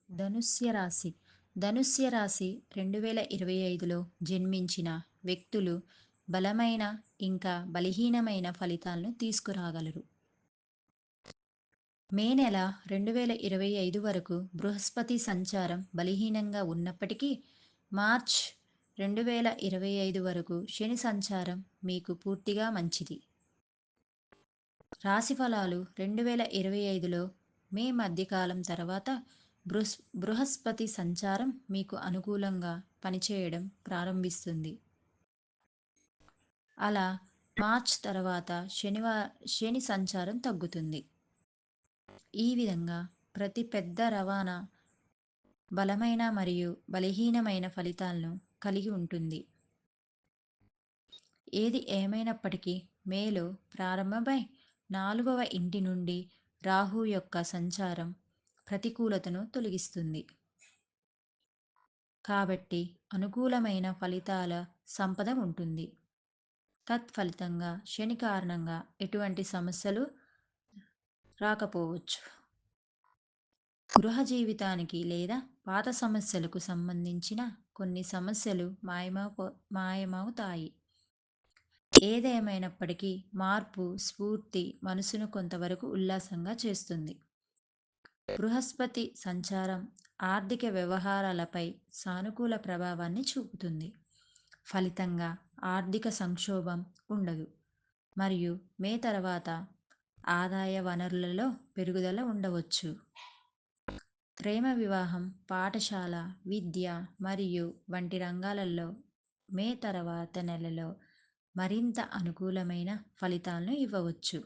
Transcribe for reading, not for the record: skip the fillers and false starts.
ధనుస్య రాశి. ధనుస్య రాశి 2025లో జన్మించిన వ్యక్తులు బలమైన ఇంకా బలహీనమైన ఫలితాలను తీసుకురాగలరు. మే నెల 2025 వరకు బృహస్పతి సంచారం బలహీనంగా ఉన్నప్పటికీ మార్చ్ 2025 వరకు శని సంచారం మీకు పూర్తిగా మంచిది. రాశి ఫలాలు 2025లో మే మధ్యకాలం తర్వాత బృహస్పతి సంచారం మీకు అనుకూలంగా పనిచేయడం ప్రారంభిస్తుంది. అలా మార్చ్ తర్వాత శని సంచారం తగ్గుతుంది. ఈ విధంగా ప్రతి పెద్ద రవాణా బలమైన మరియు బలహీనమైన ఫలితాలను కలిగి ఉంటుంది. ఏది ఏమైనప్పటికీ మేలో ప్రారంభమై 4వ ఇంటి నుండి రాహు యొక్క సంచారం ప్రతికూలతను తొలగిస్తుంది. కాబట్టి అనుకూలమైన ఫలితాల సంపద ఉంటుంది. తత్ఫలితంగా శని కారణంగా ఎటువంటి సమస్యలు రాకపోవచ్చు. గృహ జీవితానికి లేదా పాత సమస్యలకు సంబంధించిన కొన్ని సమస్యలు మాయమవుతాయి. ఏదేమైనప్పటికీ మార్పు స్ఫూర్తి మనసును కొంతవరకు ఉల్లాసంగా చేస్తుంది. బృహస్పతి సంచారం ఆర్థిక వ్యవహారాలపై సానుకూల ప్రభావాన్ని చూపుతుంది. ఫలితంగా ఆర్థిక సంక్షోభం ఉండదు మరియు మే తర్వాత ఆదాయ వనరులలో పెరుగుదల ఉండవచ్చు. ప్రేమ వివాహం, పాఠశాల, విద్య మరియు వంటి రంగాలలో మే తర్వాత నెలలో మరింత అనుకూలమైన ఫలితాలను ఇవ్వవచ్చు.